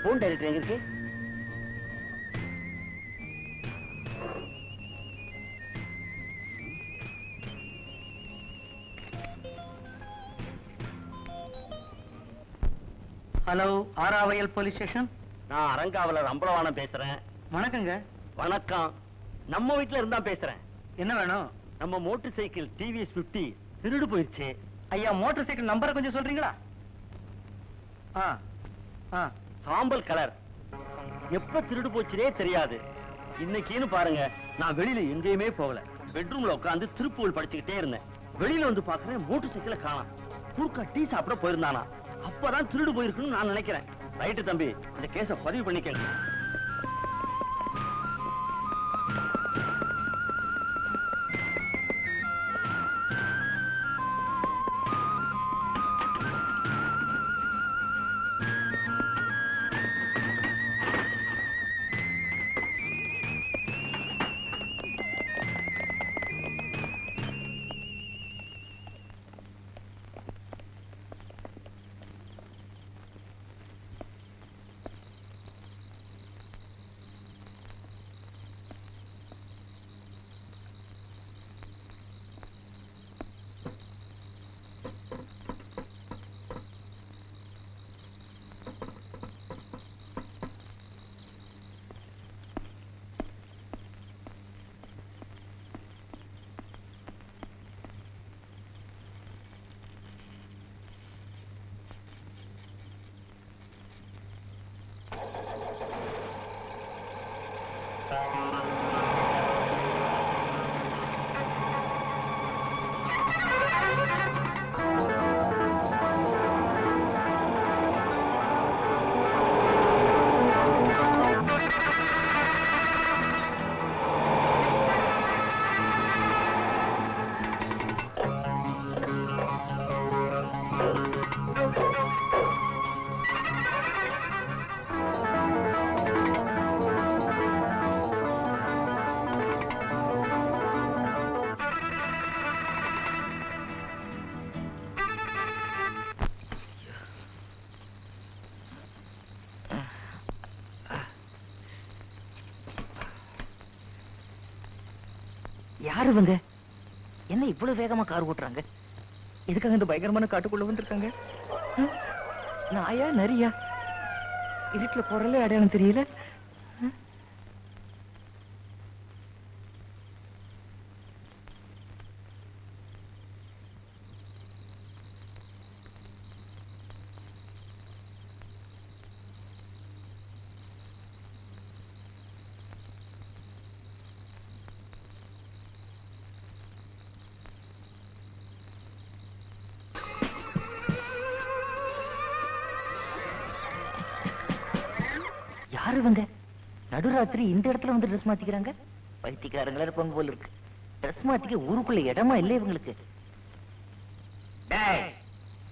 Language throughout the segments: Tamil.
போன் டைரக்டர் எங்க இருக்கு? Hello, Aravayal police station. நான் அரங்காவலர் அம்பலவாணன் பேசுறேன். வணக்கங்க. வணக்கம். நம்ம வீட்டுல இருந்தா பேசுறேன். என்ன வேணும்? நம்ம மோட்டார் சைக்கிள் டிவிஎஸ் 50 திருடு போயிருச்சு. ஐயா, மோட்டார் சைக்கிள் நம்பரை கொஞ்சம் சொல்றீங்களா? சாம்பல் கலர். எப்ப திருடு போச்சுனே தெரியாது. இன்னைக்குன்னு பாருங்க, நான் வெளியில எங்கேயுமே போகல. பெட்ரூம்ல உட்காந்து திருப்புகள் படிச்சுக்கிட்டே இருந்தேன். வெளியில வந்து பாக்குறேன், மோட்டார் சைக்கிளை காணோம். குறுக்கா டீ சாப்பிட போயிருந்தானா? அப்பதான் திருடு போயிருக்குன்னு நான் நினைக்கிறேன். ரைட்டு தம்பி, இந்த கேஸ பதிவு பண்ணிக்கங்க. யாரு இவங்க? என்ன இவ்வளவு வேகமா கார் ஓட்டுறாங்க? எதுக்காக இந்த பயங்கரமான காட்டுக்குள்ள வந்திருக்காங்க? நாயா நரியா? இருட்டுல குரலே அடையாளம் தெரியல. யாரு இவங்க? நடுராத்திரி இந்த இடத்துல வந்து ட்ரெஸ் மாத்திக்கிறாங்க. பைத்தியக்காரங்களா இருப்பாங்க போல இருக்கு. ட்ரெஸ் மாத்திக்க ஊருக்குள்ள இடமா இல்லை இவங்களுக்கு.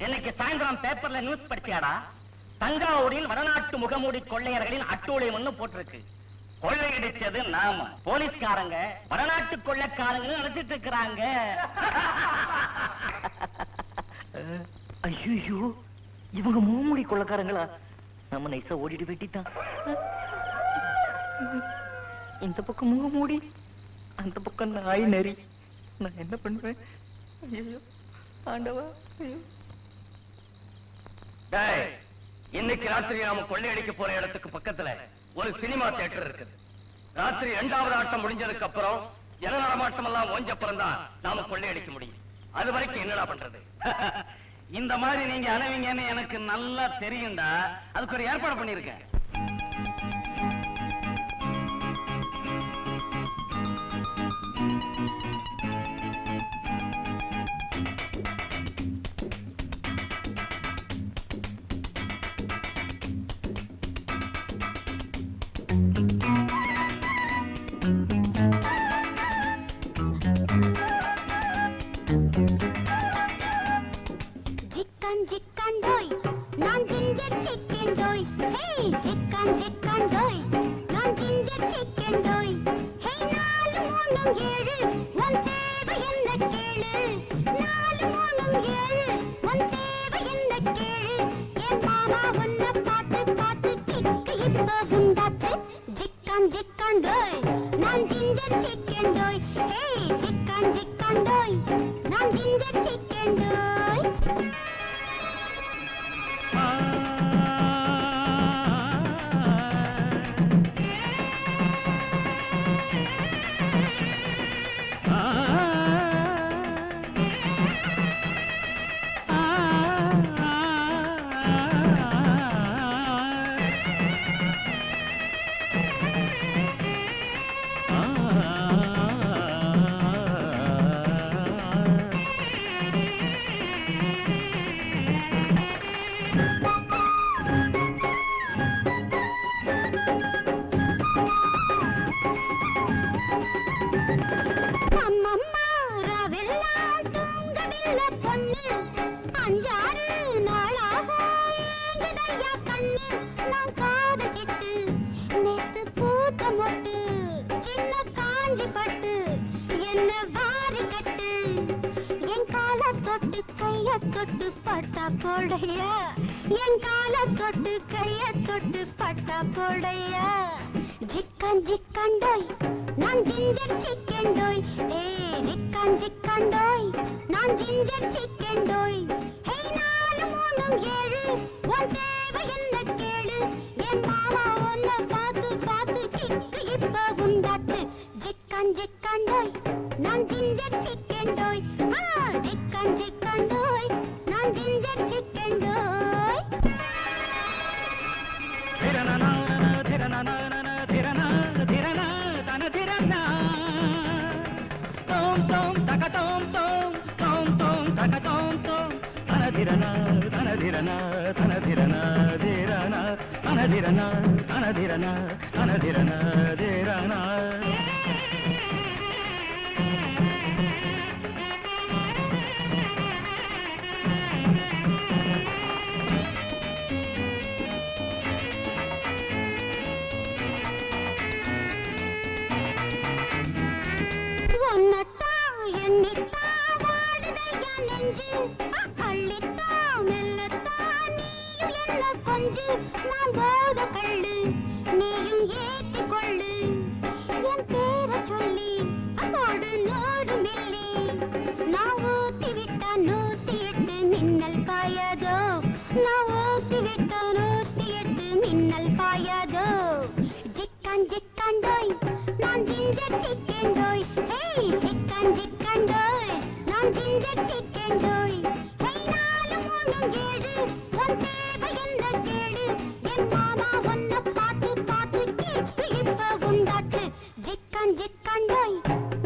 இன்னைக்கு சாயந்தரம் பேப்பர்ல நியூஸ் படிச்சியாடா? தஞ்சாவூரில் வடநாட்டு முகமூடி கொள்ளையர்களின் அட்டூழியம் ஒண்ணு போட்டிருக்கு. கொள்ளையடிச்சது நாம. போலீஸ்காரங்க வடநாட்டு கொள்ளைக்காரங்க நினைச்சிட்டு இருக்கிறாங்க. ஐயோ, இவங்க முகமூடி கொள்ளைக்காரங்களா? நம்ம நைசா ஓடிட்டு வெட்டிட்டான். இந்த பக்கம் முகமூடி, அந்த பக்கம் நாய் நரி. நான் என்ன பண்ணுவேன்? ஐயோ ஆண்டவா. இன்னைக்கு ராத்திரி நாம கொள்ளையடிக்க போற இடத்துக்கு பக்கத்துல ஒரு சினிமா தியேட்டர் இருக்குது. ராத்திரி 2வது ஆட்டம் முடிஞ்சதுக்கு அப்புறம் ஜன நடமாட்டம் எல்லாம் ஓஞ்சப்புறம் தான் நாம கொள்ளையடிக்க முடியும். அது வரைக்கும் என்னடா பண்றது? இந்த மாதிரி நீங்க அணுவீங்கன்னு எனக்கு நல்லா தெரியும்டா. அதுக்கு ஒரு ஏற்பாடு பண்ணிருக்கேன். மாமா உன்னை பார்த்து பார்த்து இப்ப உண்டாச்சு ஜிக்கான் ஜிக்கான் டோய் நான் ஜிஞ்சர் சிக்கன் டோய் ஹே ஜிக்கான் ஜிக்கான் டோய் நான் ஜிஞ்சர் சிக்கன் டோய் தொட்டு பட்டா போடையா என் கால தொட்டு கைய தொட்டு பட்டா போடையா ஜிக்கன் ஜிக்கன் டோய் நான் ஜிஞ்சர் சிக்கன் டோய் ஏ ஜிக்கன் ஜிக்கன் டோய் நான் ஜிஞ்சர் சிக்கன் டோய் ஹே 4 3 7 உன் தேவை என்ன கேளு என் மாமா உன்னை பார்த்து பார்த்து கிக்கு இப்ப உண்டாச்சு ஜிக்கன் ஜிக்கன் டோய் நான் ஜிஞ்சர் சிக்கன் டோய் ஜிக்கன் ஜிக்கன் டோய் நான் ஜிஞ்சர் சிக்கன் டோய் திரனா திரனா திரனா திரனா தன திரனா தோம் தோம் தக தோம் தோம் தோம் தோம் தக தோம் தோம் தன திரனா தன திரனா தன திரனா திரனா தன திரனா தன திரனா தன திரனா திரனா நான் போத கள்ளு நீயும் ஏத்தி கொள்ளு என் பேரை சொல்லி அதோடு 100 மில்லி நான் ஊத்தி விட்டா 108 மின்னல் பாயாதோ நான் ஊத்தி விட்டா 108 மின்னல் பாயாதோ ஜிக்கன் ஜிக்கன் டோய் நான் ஜிஞ்சர் சிக்கன் டோய் ஹே ஜிக்கன் ஜிக்கன் டோய் நான் ஜிஞ்சர் சிக்கன் டோய் ஹே 4 3 7 உன் தேவை என்ன கேளு என் மாமா உன்னை பார்த்து பார்த்து கிப்பு இப்ப உண்டாச்சு ஜிக்கன் ஜிக்கன் டோய்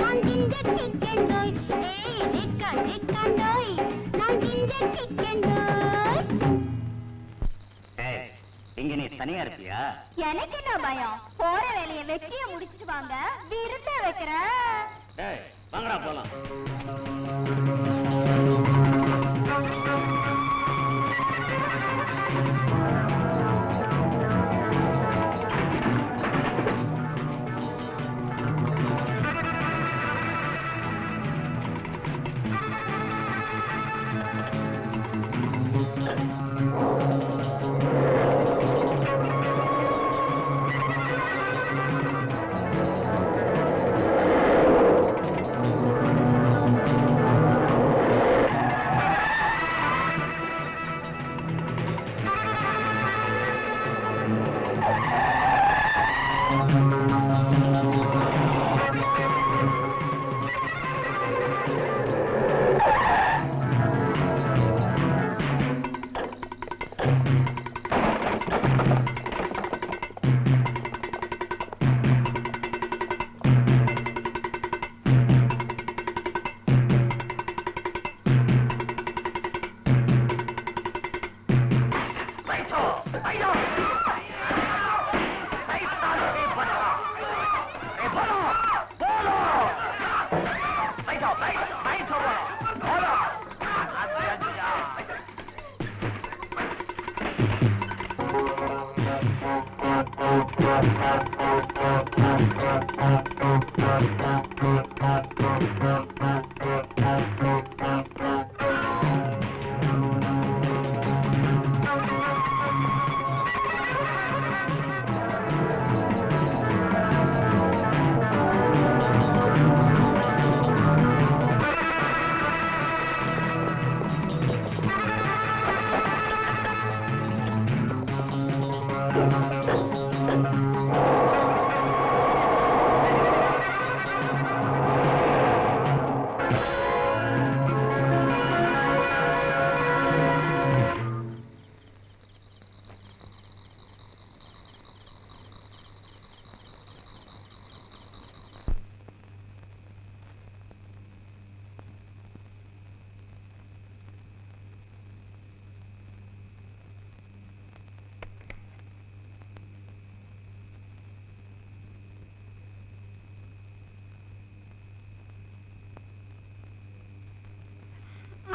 நான் ஜிஞ்சர் சிக்கன் டோய் ஏ ஜிக்கன் ஜிக்கன் டோய் நான் ஜிஞ்சர் சிக்கன் டோய் இங்க நீ தனியா இருக்கியா? எனக்கு என்ன பயம் போற வேலையை வெற்றிய முடிச்சிட்டு வாங்க விருந்த வைக்கிறேன் வாங்கடா போலாம்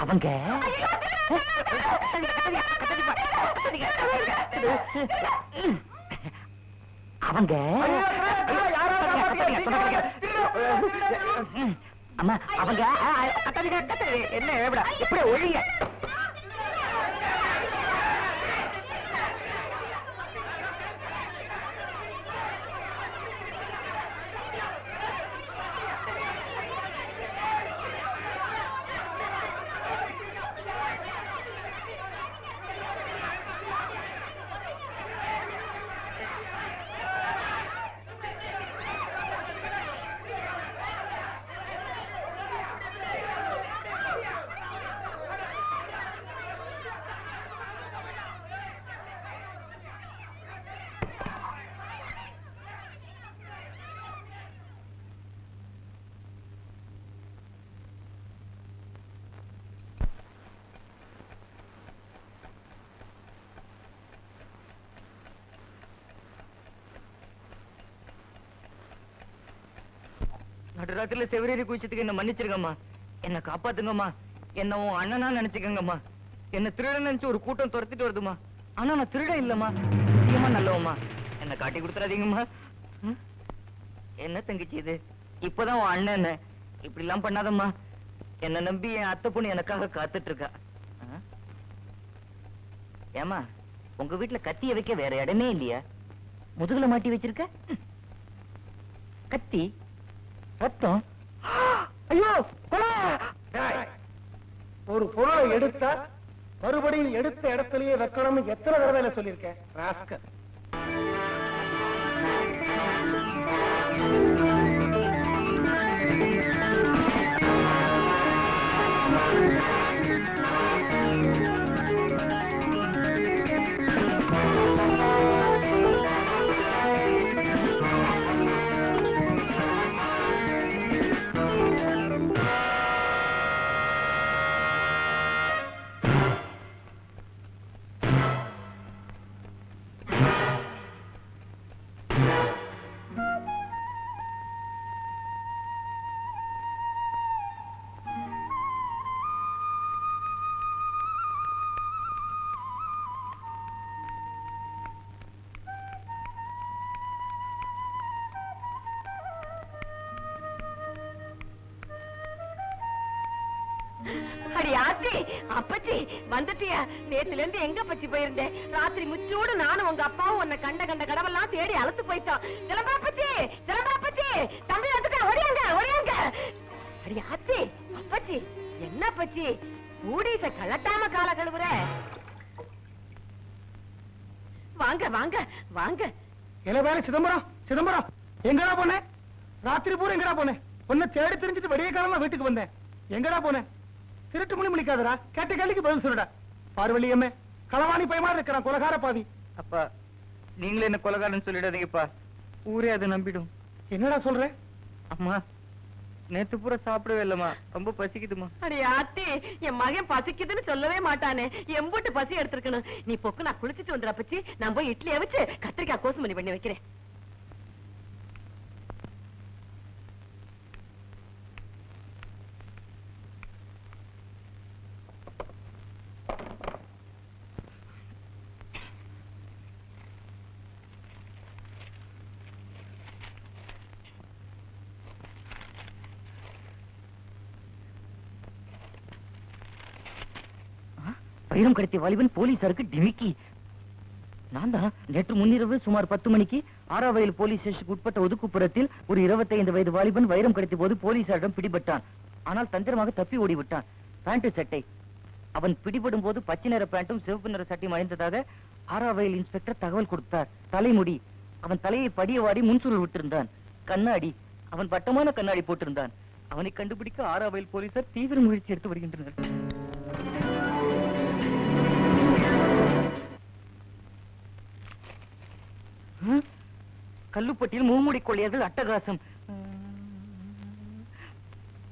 அவங்க அவங்க அம்மா அவங்க என்ன எப்படி ஒழிங்க நடுராத்திரில செவரேறி குளிச்சதுக்கு என்ன மன்னிச்சிருங்கம்மா, என்ன காப்பாத்துங்கம்மா, என்ன உன் அண்ணனா நினைச்சுக்கங்கம்மா. என்ன திருடன் நினைச்சு ஒரு கூட்டம் துரத்திட்டு வருதுமா, ஆனா நான் திருடன் இல்லம்மா, சத்தியமா நல்லவம்மா, என்ன காட்டி கொடுத்துறாதீங்கம்மா. என்ன தங்கச்சி இது, இப்பதான் உன் அண்ணன் இப்படி எல்லாம் பண்ணாதம்மா. என்ன நம்பி என் அத்தை பொண்ணு எனக்காக காத்துட்டு இருக்கா. ஏமா உங்க வீட்டுல கத்திய வைக்க வேற இடமே இல்லையா? முதுகுல மாட்டி வச்சிருக்க கத்தி ரத்தம். ஐயோ ஒரு பொருளை எடுத்தா மறுபடியும் எடுத்த இடத்திலேயே வைக்கணும்னு எத்தனை தடவை சொல்லியிருக்கேன் ராஸ்கல். அப்பச்சி வந்துட்டியா? நேத்துல இருந்து எங்க பச்சி போயிருந்தேன்? ராத்திரி முச்சோடு நானும் உங்க அப்பாவும் உன்னை கண்ட கண்ட கடவெல்லாம் தேடி அழுத்து போயிட்டோம். ஜலபாப்பச்சி, ஜலபாப்பச்சி, தம்பி வந்துட்டேன், ஒடியாங்க ஒடியாங்க. அடி ஆச்சி, அப்பச்சி என்ன பச்சி ஊடிச கலட்டாம கால கழுவுற? வாங்க வாங்க வாங்க. என்ன வேற சிதம்பரம், சிதம்பரம் எங்கடா போனே? ராத்திரி பூரா எங்கடா போனே? உன்னை தேடி தெரிஞ்சுட்டு விடிய காலமா வீட்டுக்கு வந்தேன். எங்கடா போனே? திருட்டு மணி முடிக்காதரா, கேட்ட கேள்விக்கு பதில் சொல்லுடா. பார்வழியம்மே களவாணி பயமா இருக்கிறான், கொலகார பாவி. அப்பா நீங்களே என்ன கொலகாரன்னு சொல்லிடாதீங்கப்பா, ஊரே அதை நம்பிடும். என்னடா சொல்ற? அம்மா நேத்து பூரா சாப்பிடவே இல்லம்மா, ரொம்ப பசிக்குதுமா. அடி ஆத்தி, என் மகன் பசிக்குதுன்னு சொல்லவே மாட்டானே, எம்பூட்டு பசி எடுத்திருக்கணும். நீ பொக்கு நான் குளிச்சுட்டு வந்துடா பச்சி, நான் போய் இட்லியை வச்சு கத்திரிக்காய் கோசுமணி பண்ணி வைக்கிறேன். வைரம் கடத்திய வாலிபன் போலீசாருக்கு டிமிக்கி. நான் தான் நேற்று முன்னிரவு சுமார் 10 மணிக்கு ஆறாவயல் போலீஸ் ஸ்டேஷனுக்கு உட்பட்ட ஒதுக்குப்புறத்தில் ஒரு 25 வயது வாலிபன் வைரம் கடத்திய போது போலீசாரிடம் பிடிபட்டான். ஆனால் தந்திரமாக தப்பி ஓடிவிட்டான். பேண்ட் சட்டை, அவன் பிடிபடும் போது பச்சை நிற பேண்ட்டும் சிவப்பு நிற சட்டையும் அணிந்ததாக ஆறாவயல் இன்ஸ்பெக்டர் தகவல் கொடுத்தார். தலைமுடி, அவன் தலையை படியவாடி முன்சுருள் விட்டிருந்தான். கண்ணாடி, அவன் வட்டமான கண்ணாடி போட்டிருந்தான். அவனை கண்டுபிடிக்க ஆறாவயல் போலீசார் தீவிர முயற்சி எடுத்து வருகின்றனர். கல்லுப்பட்டியில் மூமுடி கொள்ளையர்கள் அட்டகாசம்.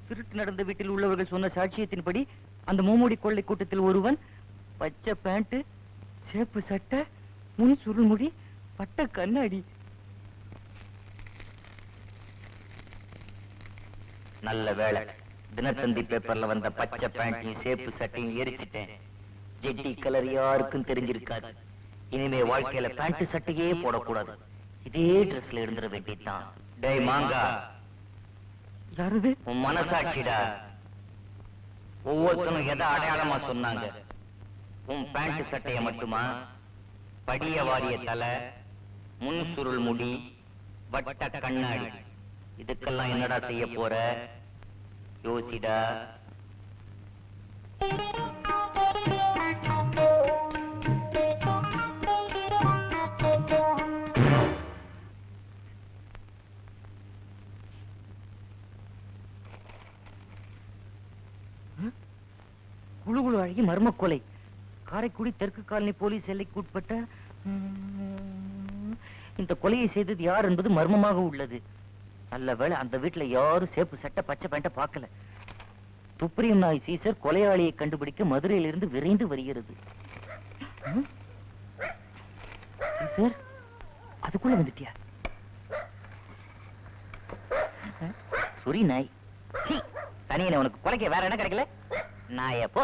திருட்டு நடந்த வீட்டில் உள்ளவர்கள் சொன்ன சாட்சியத்தின்படி அந்த மூமுடி கொள்ளை கூட்டத்தில் ஒருவன் பச்சை பேண்ட், சேப்பு சட்டை, முன் சுருள்முடி, பட்ட கண்ணாடி. நல்ல வேளை தினத்தந்தி பேப்பர்ல வந்த பச்சை பேண்டையும் சேப்பு சட்டையும் எரிச்சிட்டேன். ஜெட்டி கலர் யாருக்கும் தெரிஞ்சிருக்காது. இனிமே வாழ்க்கையில பேண்ட் சட்டையே போடக்கூடாது. இதே ட்ரெஸ்ல இருந்துட வேண்டியதுதான். டேய் மாங்கா, யாருது? உன் மனசாட்சிடா. ஒவ்வொருத்தனும் எதை அடையாளமா சொன்னாங்க? உன் பேண்ட் சட்டைய மட்டுமா? படிய வாரிய தலை, முன் சுருள் முடி, வட்ட கண்ணாடி, இதுக்கெல்லாம் என்னடா செய்ய போற? யோசிடா. குழு குழு அழகி மர்ம கொலை. காரைக்குடி தெற்கு காலனி போலீஸ் எல்லைக்கு உட்பட்ட இந்த கொலையை செய்தது யார் என்பது மர்மமாக உள்ளது. நல்ல வேளை அந்த வீட்டுல யாரும் சேப்பு சட்டை பச்சை பேண்ட பார்க்கல. துப்பரியம் நாய் சீசர் கொலையாளியை கண்டுபிடிக்க மதுரையிலிருந்து விரைந்து வருகிறது. சீசர், அதுக்குள்ள வந்துட்டியா? சுரி நாய். சீ, சனியனை உனக்கு கொலைக்க வேற என்ன கிடைக்கல? நாய போ.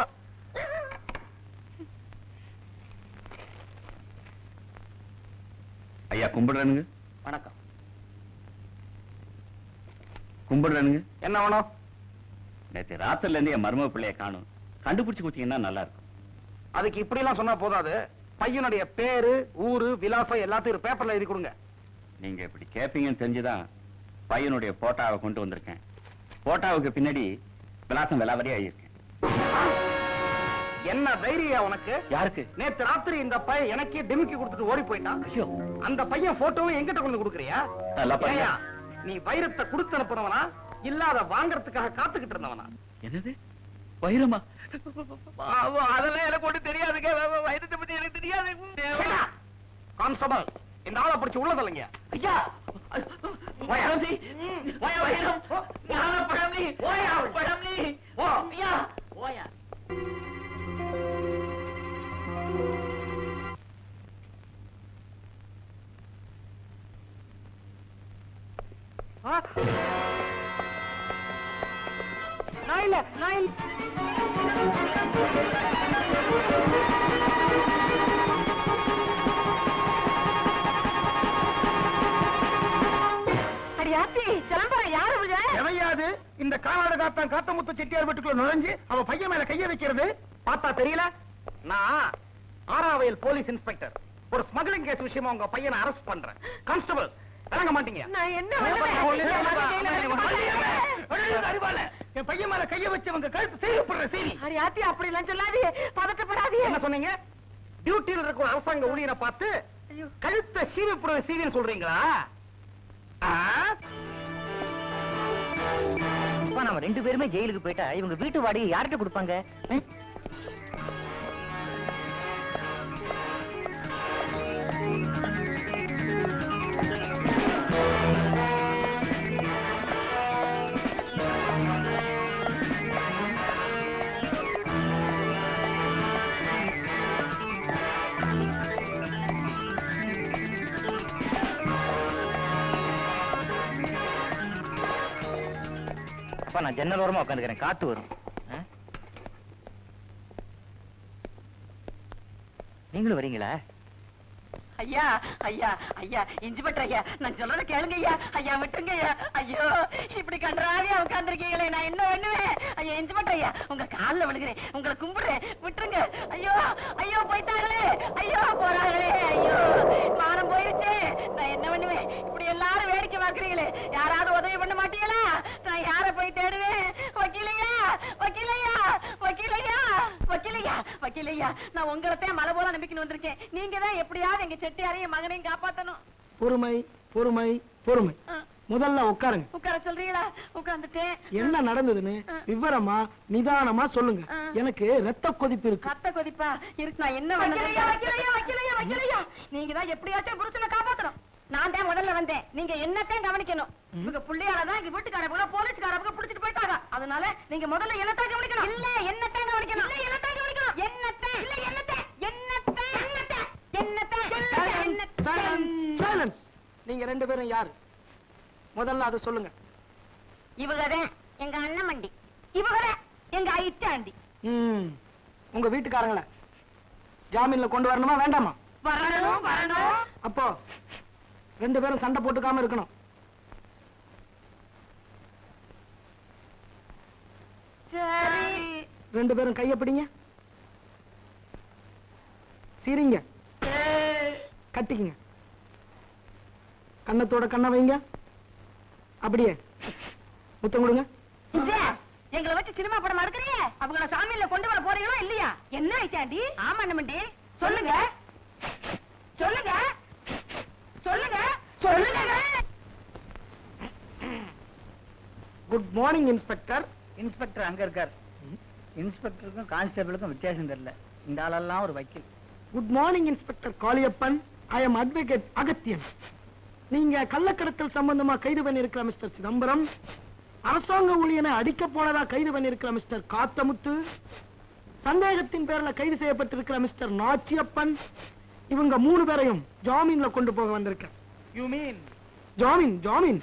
ஐயா கும்பிடுறேனுங்க. வணக்கம். கும்பிடுறேனுங்க. என்ன வேணும்? நேற்று ராத்திரில இருந்து என் மருமக பிள்ளைய காணும். கண்டுபிடிச்சு கொடுத்தீங்கன்னா நல்லா இருக்கும். அதுக்கு இப்படி எல்லாம் சொன்னா போதாது. பையனுடைய பேரு, ஊரு, விலாசம் எல்லாத்தையும் ஒரு பேப்பர்ல எழுதி கொடுங்க. நீங்க இப்படி கேப்பீங்கன்னு தெரிஞ்சுதான் பையனுடைய போட்டாவை கொண்டு வந்திருக்கேன். போட்டாவுக்கு பின்னாடி விலாசம் விலாவரியா எழுதியிருக்கேன். என்ன தைரியம் உனக்கு? யாருக்கு? நேத்து ராத்திரி இந்த பையன் எனக்கே டிமிக்கி கொடுத்துட்டு ஓடி போயிட்டான். ஐயோ, அந்த பையன் போட்டோவும் எங்கிட்ட கொண்டு கொடுக்குறியா? நல்லா பாருங்க. ஏய்யா, நீ வைரத்தை கொடுத்து அனுப்புனவனா இல்லாத வாங்கறதுக்காக காத்துக்கிட்டு இருந்தவனா? என்னது வைரமா? அதெல்லாம் எனக்கு ஒண்ணு தெரியாதுங்க. வைரத்தை பத்தி எனக்கு தெரியாது. கான்ஸ்டபிள், இந்த ஆளை பிடிச்சு உள்ள தள்ளுங்க. ஐயா, பழனி, வைரம், ஞான பழனி, பழனி, ஐயா, ஓயா. நான் இல்ல, நான் இல்ல. அடியாத்தி, சிலம்பரம் யாரு விழ? எவையாது இந்த காலாடு காத்தான் காத்தமுத்து செட்டியார் வீட்டுக்குள்ள நுழைஞ்சு அவ பையன் மேல கைய வைக்கிறது பார்த்தா தெரியல? நான் ஆறாவயல் போலீஸ் இன்ஸ்பெக்டர். ஒரு ஸ்மக்லிங் கேஸ் விஷயமா உங்க பையனை அரெஸ்ட் பண்றேன். கான்ஸ்டபிள், இறங்க மாட்டீங்க? நான் என்ன பண்ணுவேன்? என் பையன் மேல கைய வச்சவங்க கழுத்து செய்யப்படுற செய்தி. அடியாத்தி, அப்படி எல்லாம் சொல்லாதே, பதட்டப்படாதே. என்ன சொன்னீங்க? டியூட்டியில் இருக்கிற அரசாங்க ஊழியரை பார்த்து கழுத்தை சீவிப்படுற செய்தின்னு சொல்றீங்களா? நம்ம 2 பேருமே ஜெயிலுக்கு போயிட்டா இவங்க வீட்டு வாடகை யார்கிட்ட கொடுப்பாங்க? நான் ஜன்னல் ஓரமா உட்காந்துக்கிறேன், காத்து வரும். நீங்களும் வரீங்களா? ஐயா, ஐயா, ஐயா, இன்ஸ்பெக்டர் ஐயா, நான் சொல்றத கேளுங்க ஐயா. ஐயா, விட்டுருங்க ஐயா. ஐயோ, இப்படி கன்றாவியா உட்கார்ந்துருக்கீங்களே, நான் என்ன பண்ணுவேன்? ஐயா, இன்ஸ்பெக்டர் ஐயா, உங்க கால்ல விழுகிறேன், உங்களை கும்பிடுறேன், விட்டுருங்க. ஐயோ, ஐயோ, போயிட்டாங்களே, ஐயோ, போறாங்களே, ஐயோ, மானம் போயிருச்சு. நான் என்ன பண்ணுவேன்? இப்படி எல்லாரும் வேடிக்கை பார்க்கறீங்களே, யாராவது உதவி பண்ண மாட்டீங்களா? நான் யார போய் தேடுவேன்? வக்கீலையா, வக்கீலையா, வக்கீலையா, வக்கீலையா, வக்கீலையா, நான் உங்களைத்தான் மலை போல நம்பிக்கை வந்திருக்கேன். நீங்க தான் எப்படியாவது எங்க செட்டியாரையும் மகனையும் காப்பாத்தணும். பொறுமை, பொறுமை, பொறுமை. முதல்ல உட்காருங்க. உட்கார சொல்றீங்களா? உட்கார்ந்துட்டேன். என்ன நடந்ததுன்னு விவரமா நிதானமா சொல்லுங்க. எனக்கு ரத்த கொதிப்பு இருக்கு. ரத்த கொதிப்பா இருக்கு? நான் என்ன வக்கீலையா, வக்கீலையா, வக்கீலையா, வக்கீலையா, நீங்க தான் எப்படியாச்சும் புருஷனை காப்பாத்தணும். நான் தான் முதல்ல வந்தேன், நீங்க என்னத்தையும் கவனிக்கணும். உங்க பிள்ளையாலதான் எங்க வீட்டுக்காரங்க போலீஸ்காரங்க புடிச்சிட்டு போயிட்டாங்க. அதனால நீங்க முதல்ல என்னத்தான் கவனிக்கணும். இல்ல, என்னத்தான் கவனிக்கணும். இல்ல, என்னத்தான் கவனிக்கணும். என்னத்தான், இல்ல, என்னத்தான், என்னத்தான், என்னத்தான், என்னத்தான். சைலன்ஸ். நீங்க 2 பேரும் யாரு? முதல்ல அதை சொல்லுங்க. இவங்கதான் எங்க அண்ணன் மண்டி. இவங்கள எங்க ஐட்டாண்டி. உங்க வீட்டுக்காரங்கள ஜாமீன்ல கொண்டு வரணுமா வேண்டாமா? வரணும் வரணும். அப்போ 2 பேரும் சண்டை போட்டுக்காம இருக்கணும். சரி. 2 பேரும் கைய பிடிங்க. சீரிங்க. கட்டிக்குங்க. கண்ணத்தோட கண்ணை வைங்க. அப்படியே முத்தம் கொடுங்க. எங்களை வச்சு சினிமா படம் எடுக்கிறீங்க. அவங்கள சாமியில கொண்டு வர போறீங்களா இல்லையா? என்ன ஐட்டாண்டி? ஆமா நம்மண்டி. சொல்லுங்க சொல்லுங்க சொல்லுங்க சொல்லுங்க. Good morning inspector. இன்ஸ்பெக்டர் அங்க இருக்கார். இன்ஸ்பெக்டருக்கும் கான்ஸ்டபிளுக்கும் வித்தியாசம் தெரியல. இந்த ஆளெல்லாம் ஒரு வக்கீல். Good morning inspector Kaliyappan. I am advocate Agathiyan. நீங்க கள்ளக்கடத்தல் சம்பந்தமா கைது பண்ணிருக்கிற மிஸ்டர் சிதம்பரம், அரசாங்க ஊழியனை அடிக்க போனதா கைது பண்ணிருக்கிற மிஸ்டர் காத்தமுத்து, சந்தேகத்தின் பேர்ல கைது செய்யப்பட்டிருக்கிற மிஸ்டர் நாச்சியப்பன், இவங்க 3 பேரையும் ஜாமீன்ல கொண்டு போக வந்திருக்கேன். யூ மீன் ஜாமீன் ஜாமீன்.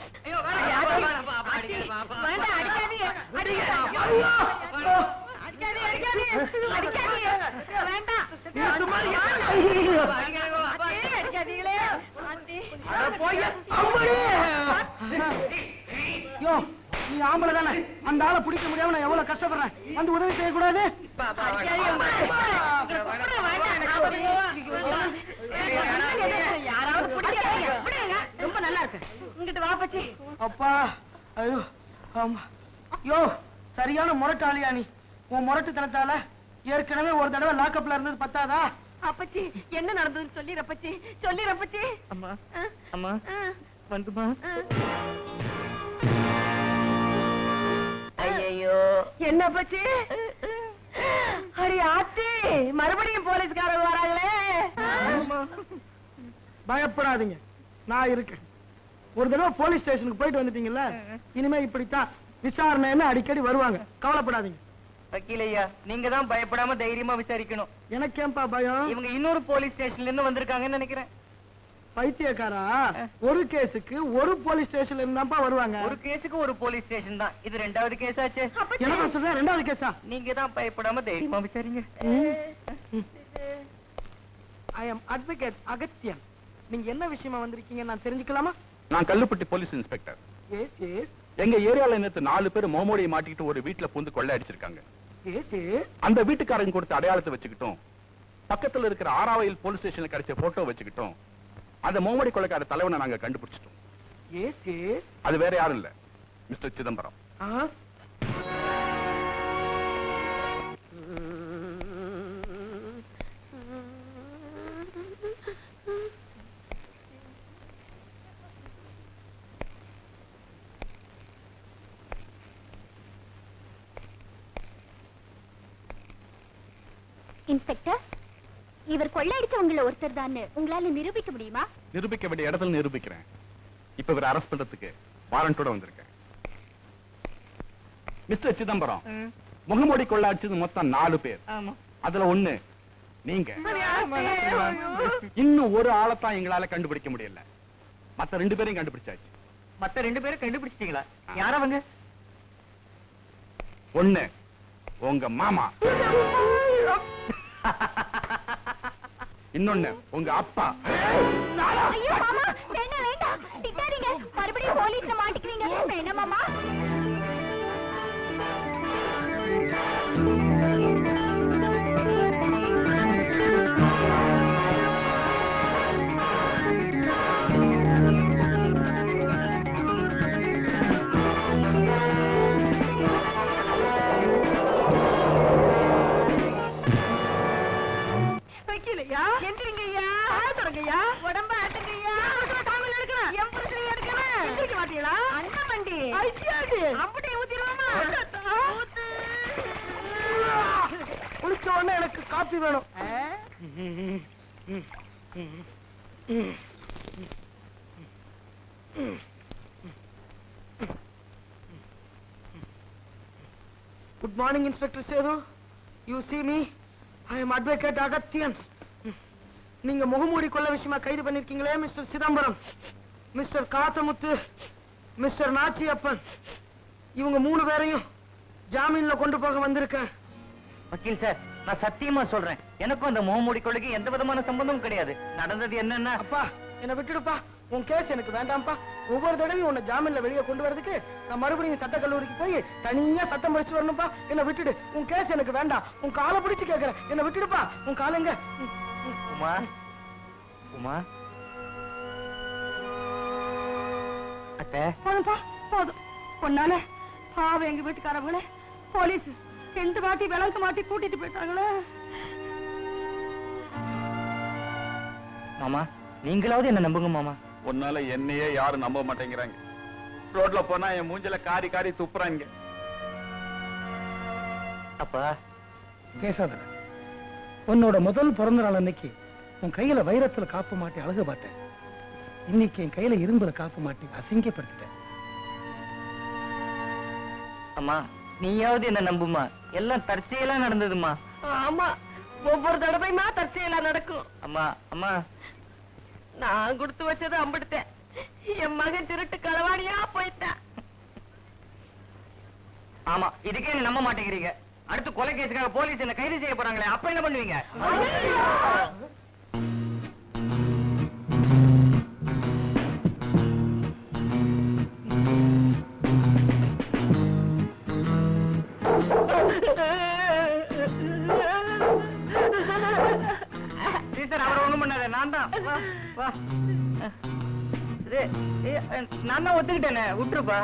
யோ, நீ ஆம்பளை தானே, அந்த ஆளை பிடிக்க முடியாம நான் எவ்வளவு கஷ்டப்படுறேன். வந்து உதவி செய்யக்கூடாது? ரொம்ப நல்லா இருக்கு. இங்கிட்டு வா பச்சி. அப்பா, ஐயோ, ஆமா. யோ, சரியான முரட்டாளியா நீ. உன் முரட்டுத்தனத்தால ஏற்கனவே ஒரு தடவை லாக்கப்ல இருந்தது பத்தாதா? அப்பச்சி என்ன நடந்ததுன்னு சொல்லிரப்பச்சி சொல்லிரப்பச்சி. அம்மா அம்மா வந்துமா. ஐயோ என்ன பச்சி? அடி ஆத்தி, மறுபடியும் போலீஸ்காரங்க வராங்களே. பயப்படாதீங்க, நான் இருக்கேன். ஒரு தடவை போலீஸ் ஸ்டேஷனுக்கு போயிட்டு வந்துட்டீங்கல்ல, இனிமே இப்படித்தான் விசாரணைன்னு அடிக்கடி வருவாங்க. கவலைப்படாதீங்க. வக்கீலையா, நீங்க தான் பயப்படாம தைரியமா விசாரிக்கணும். எனக்கேன்பா பயம்? இவங்க இன்னொரு போலீஸ் ஸ்டேஷன்ல இருந்து வந்திருக்காங்கன்னு நினைக்கிறேன். பைத்தியக்காரா, ஒரு கேஸுக்கு ஒரு போலீஸ் ஸ்டேஷன்ல இருந்தாப்பா வருவாங்க. ஒரு கேஸுக்கு ஒரு போலீஸ் ஸ்டேஷன் தான். இது 2வது கேஸ் ஆச்சு. என்ன சொல்றேன், 2வது கேஸா? நீங்க தான் பயப்படாம தைரியமா விசாரிங்க. I am advocate Agathiyan. நீங்க என்ன விஷயமா வந்திருக்கீங்க நான் தெரிஞ்சுக்கலாமா? நான் Kallupatti police inspector. Yes yes எங்க ஏரியால நேத்து 4 பேர் மோமோடியை மாட்டிக்கிட்டு ஒரு வீட்டுல பூந்து கொள்ளை அடிச்சிருக்காங்க. Yes yes. அந்த வீட்டுக்காரங்க கொடுத்த அடையாளத்தை வச்சுக்கிட்டோம், பக்கத்துல இருக்கிற ஆராவையில் போலீஸ் ஸ்டேஷன்ல கிடைச்ச போட்டோ வச்சுக்கிட்டோம், அந்த மோமோடி கொலைக்கார தலைவனை நாங்க கண்டுபிடிச்சிட்டோம். Yes yes. அது வேற யாரும் இல்ல, மிஸ்டர் சிதம்பரம். இன்ஸ்பெக்டர், இவர் கொள்ளையடிச்சவங்கள ஒருத்தர் தான் உங்களால நிரூபிக்க முடியுமா? நிரூபிக்க வேண்டிய இடத்துல நிரூபிக்கிறேன். இப்ப இவரை அரெஸ்ட் பண்றதுக்கு வாரண்டோட வந்திருக்கேன். மிஸ்டர் சிதம்பரம், முகமூடி கொள்ளை அடிச்சது மொத்தம் 4 பேர். அதுல 1 நீங்க. இன்னும் ஒரு ஆளைத்தான் எங்களால கண்டுபிடிக்க முடியல. மத்த 2 பேரையும் கண்டுபிடிச்சாச்சு. மத்த 2 பேரும் கண்டுபிடிச்சிட்டீங்களா? யாரவங்க? 1 உங்க மாமா, இன்னொன்னு உங்க அப்பா. ஐயோ மாமா, வேண்டாம் வேண்டாம், திட்டாதீங்க. மறுபடியும் போலீஸ்ல மாட்டிக்குவீங்க. வேண்டாம் மாமா. வைக்கலையா? எந்திரிங்கய்யா, தொடங்கய்யா, உடம்ப ஆட்டுங்கய்யா. தாமல் எடுக்கிறேன், என் புருஷனை எடுக்கிறேன். எந்திரிக்க மாட்டீங்களா? அண்ணன் வண்டி ஐயாடு அப்படியே ஊத்திடுவாமா? குளிச்ச உடனே எனக்கு காப்பி வேணும். Good morning inspector Sethu. You see me, I am advocate Agathiyan. நீங்க முகமூடி கொள்ள விஷயமா கைது பண்ணிருக்கீங்களே mister Chidambaram, mister Kathamuthu, mister Nachiyappan, இவங்க 3 பேரையும் ஜாமீன்ல கொண்டு போக வந்திருக்கேன். வக்கீல் சார், நான் சத்தியமா சொல்றேன், எனக்கும் அந்த முகமூடி கொலைக்கு எந்த விதமான சம்பந்தமும் கிடையாது. நடந்தது என்னன்னா, அப்பா என்ன விட்டுடுப்பா, உன் கேஸ் எனக்கு வேண்டாம்ப்பா. ஒவ்வொரு தடவையும் உன்னை ஜாமீன்ல வெளியே கொண்டு வரதுக்கு நான் மறுபடியும் சட்ட கல்லூரிக்கு போய் தனியா சட்டம் படிச்சு வரணும்ப்பா. என்ன விட்டுடு, உன் கேஸ் எனக்கு வேண்டாம். உன் காலை பிடிச்சு கேட்கறேன், என்ன விட்டுடுப்பா. உன் காலங்க. உமா உமா அத்தை, போதும்பா போதும். பொண்ணால பாவம் எங்க வீட்டுக்காரவங்களே போலீஸ் 2 வாட்டி விளக்கு மாட்டி கூட்டிட்டு போயிட்டாங்களே. மாமா நீங்களாவது என்ன நம்புங்க மாமா. உன்னால என்னையே யாரும் நம்ப மாட்டேங்கிறாங்க. ரோட்ல போனா என் மூஞ்சில காரி காரி துப்புறாங்க. அப்பா பேசாத. உன்னோட முதல் பிறந்த நாள் அன்னைக்கு உன் கையில வைரத்துல காப்பு மாட்டி அழகு பார்த்தேன். இன்னைக்கு என் கையில இரும்புல காப்பு மாட்டி அசிங்கப்படுத்திட்டேன். அம்மா நீயாவது என்ன நம்புமா, எல்லாம் தற்செயலா நடந்ததுமா. ஆமா, ஒவ்வொரு தடவையுமா தற்செயலா நடக்கும். அம்மா அம்மா நான் கொடுத்து வச்சதை அம்பிடுத்தேன். என் மகன் திருட்டு களவாடியா போயிட்டான். ஆமா, இதுக்கே என்ன நம்ப மாட்டேங்கிறீங்க. அடுத்து கொலை கேஸுக்காக போலீஸ் என்ன கைது செய்ய போறாங்களே, அப்ப என்ன பண்ணுவீங்க? அவர் ஒண்ணும் பண்ணாத, நான் தான். நான் தான் ஒத்துக்கிட்டேனே, விட்டுருப்பா.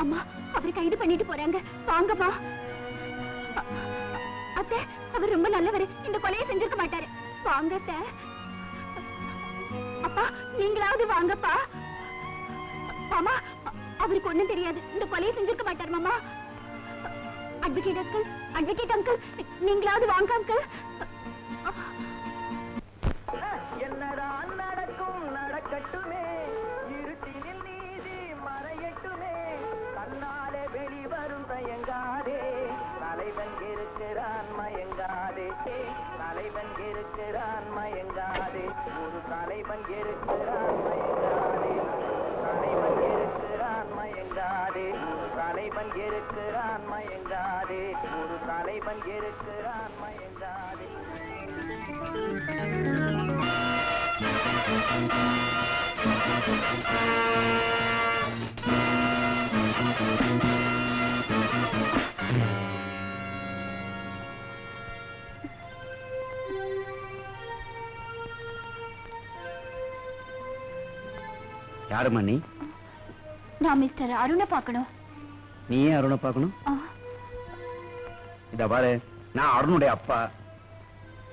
அம்மா அவரை கைது பண்ணிட்டு போறாங்க, வாங்கம்மா. அத்தை அவர் ரொம்ப நல்லவர், இந்த கொலையை செஞ்சிருக்க மாட்டாரு. வாங்க அத்தை. அப்பா நீங்களாவது வாங்கப்பா. மாமா அவருக்கு ஒண்ணும் தெரியாது, இந்த கொலையை செஞ்சிருக்க மாட்டார் மாமா. அட்வொகேட் அங்கிள் நீங்களாவது வாங்க அங்கிள். என்னதான் நடக்கும் நடக்கட்டுமே, இருட்டினில் நீதி மறையட்டுமே, தன்னாலே வெளிவரும் தயங்காதே, தலைவன் இருக்கிறான் மயங்காதே, தலைவன் இருக்கிறான் மயங்காதே, ஒரு தலைவன் இருக்கிறான் மயங்காதே, தலைவன் இருக்கிறான் மயங்காதே, தலைவன் இருக்கிறான் மயங்காதே, ஒரு தலைவன் இருக்கிறான் மயங்காதே. யாருமா நீ? நான் மிஸ்டர் அருணை பார்க்கணும். நீ ஏன் அருணை பார்க்கணும்? இத பாரு, நான் அருணுடைய அப்பா.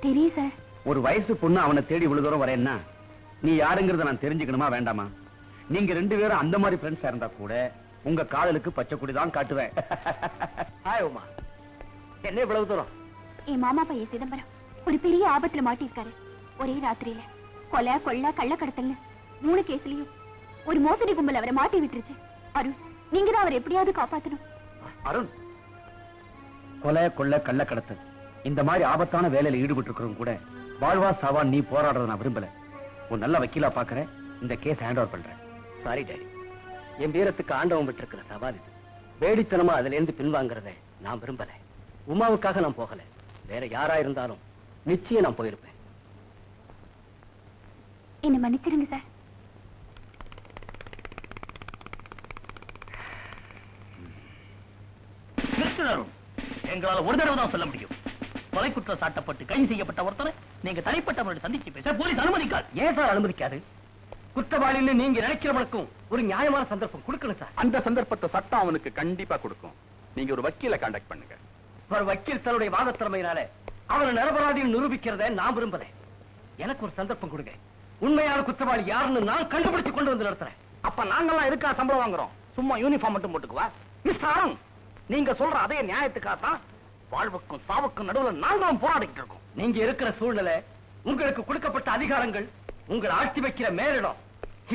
தெரியும் சார். ஒரு வயசு பொண்ணு அவனை தேடி இவ்வளவு தூரம் வரேன்னா நீ யாருங்கிறத நான் தெரிஞ்சுக்கணுமா வேண்டாமா? நீங்க 2 பேரும் அந்த மாதிரி ஃப்ரெண்ட்ஸா இருந்தா கூட உங்க காதலுக்கு பச்சை கொடிதான் காட்டுவேன். ஹாய் உமா, என்ன இவ்வளவு தூரம்? என் மாமா பையன் சிதம்பரம் ஒரு பெரிய ஆபத்துல மாட்டிருக்காரு. ஒரே ராத்திரியில கொலை கொள்ளை கள்ளக்கடத்தல்னு 3 கேஸ்லயும் ஒரு மோசடி கும்பல் அவரை மாட்டி விட்டுருச்சு. அருண் நீங்க தான் அவர் எப்படியாவது காப்பாத்தணும். அருண், கொலை கொள்ளை கள்ளக்கடத்தல் இந்த மாதிரி ஆபத்தான வேலையில ஈடுபட்டு இருக்கிறவங்க கூட வாழ்வா சாவா நீ போராடுறத நான் விரும்பல. உன் நல்ல வக்கீலா பாக்குறேன், இந்த கேஸ் ஹேண்ட் ஓவர் பண்றேன். சாரி டாடி, என் வீரத்துக்கு ஆண்டவன் விட்டுருக்கிற சவால் இது. வேடித்தனமா அதுல இருந்து பின்வாங்கறத நான் விரும்பல. உமாவுக்காக நான் போகல, வேற யாரா இருந்தாலும் நிச்சயம் நான் போயிருப்பேன். என்ன மன்னிச்சிருங்க சார். மிஸ்டர் அருண், எங்களால ஒரு தடவை தான் சொல்ல முடியும். கொலை குற்றம் சாட்டப்பட்டு கைது செய்யப்பட்ட ஒருத்தரை நீங்க தனிப்பட்ட முறையில் சந்திச்சு பேச போலீஸ் அனுமதிக்காது. ஏன் சார் அனுமதிக்காது? குற்றவாளின்னு நீங்க நினைக்கிறவனுக்கும் ஒரு நியாயமான சந்தர்ப்பம் கொடுக்கணும் சார். அந்த சந்தர்ப்பத்தை சட்டம் அவனுக்கு கண்டிப்பா கொடுக்கும். நீங்க ஒரு வக்கீல கான்டாக்ட் பண்ணுங்க. ஒரு வக்கீல் தன்னுடைய வாதத்திறமையினால அவனை நிரபராதின்னு நிரூபிக்கிறத நான் விரும்புறேன். எனக்கு ஒரு சந்தர்ப்பம் கொடுங்க. உண்மையான குற்றவாளி யாருன்னு நான் கண்டுபிடிச்சு கொண்டு வந்து நடத்துறேன். அப்ப நாங்கெல்லாம் இருக்கா சம்பளம் வாங்குறோம், சும்மா யூனிஃபார்ம் மட்டும் போட்டுக்குவா? மிஸ்டர் அருண், நீங்க சொல்ற அதே நியாயத்துக்காகத்தான் வாழ்வுக்கும் சாவுக்கும் நடுவுல நாங்களும் போராடிட்டு இருக்கோம். நீங்க இருக்கிற சூழ்நிலை, உங்களுக்கு கொடுக்கப்பட்ட அதிகாரங்கள், உங்களை ஆட்சி வைக்கிற மேலிடம்,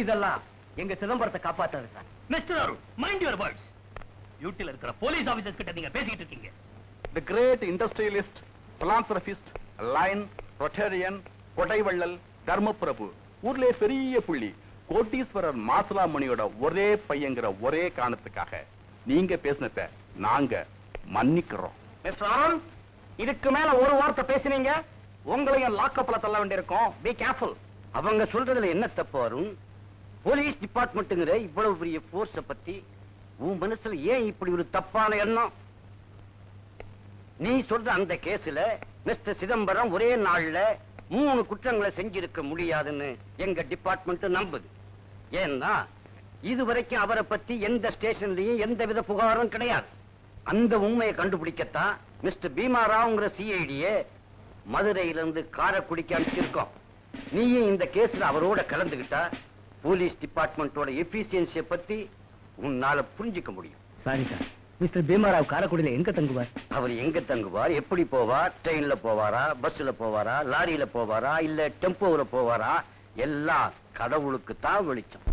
இதெல்லாம் எங்க சிதம்பரத்தை காப்பாத்தாது sir. Mister Arun, mind your words. டியூட்டில இருக்கிற போலீஸ் ஆபீசர்ஸ் கிட்ட நீங்க பேசிக்கிட்டு இருக்கீங்க. The great industrialist, philanthropist, lion, Rotarian, கொடைவள்ளல், தர்மபிரபு ஊர்லே பெரிய புள்ளி கோட்டீஸ்வரர் மாசுலாமணியோட ஒரே பையங்கிற ஒரே காரணத்துக்காக நீங்க பேசினத நாங்க மன்னிக்கிறோம். மிஸ்டர் ஆனந்த், இதுக்கு மேல ஒரு வார்த்தை பேசினீங்க உங்களையும் லாக்கப்ல தள்ள வேண்டியிருக்கும். Be careful. அவங்க சொல்றதுல என்ன தப்பு வரும்? போலீஸ் டிபார்ட்மெண்ட்ங்கிற இவ்வளவு பெரிய போர்ஸ பத்தி உன் மனசுல ஏன் இப்படி ஒரு தப்பான எண்ணம்? நீ சொல்ற அந்த கேஸ்ல மிஸ்டர் சிதம்பரம் ஒரே நாள்ல 3 குற்றங்களை செஞ்சிருக்க முடியாதுன்னு எங்க டிபார்ட்மெண்ட் நம்புது. ஏன்னா இதுவரைக்கும் அவரை பத்தி எந்த ஸ்டேஷன்லயும் எந்த வித புகாரும் கிடையாது. அந்த உண்மையை கண்டுபிடிக்கத்தான் மிஸ்டர் பீமாராவ்ங்கிற சிஐடியே மதுரையிலிருந்து காரைக்குடிக்கு அனுப்பிச்சிருக்கோம். நீயும் இந்த கேஸ்ல அவரோட கலந்துகிட்டா போலீஸ் டிபார்ட்மெண்டோட எபிசியன்சியை பத்தி உன்னால புரிஞ்சுக்க முடியும். சாரி சார், மிஸ்டர் பீமாராவ் காரைக்குடியில எங்க தங்குவார்? அவர் எங்க தங்குவார், எப்படி போவார், ட்ரெயின்ல போவாரா, பஸ்ல போவாரா, லாரியில போவாரா, இல்ல டெம்போல போவாரா, எல்லாம் கடவுளுக்கு தான் வெளிச்சம்.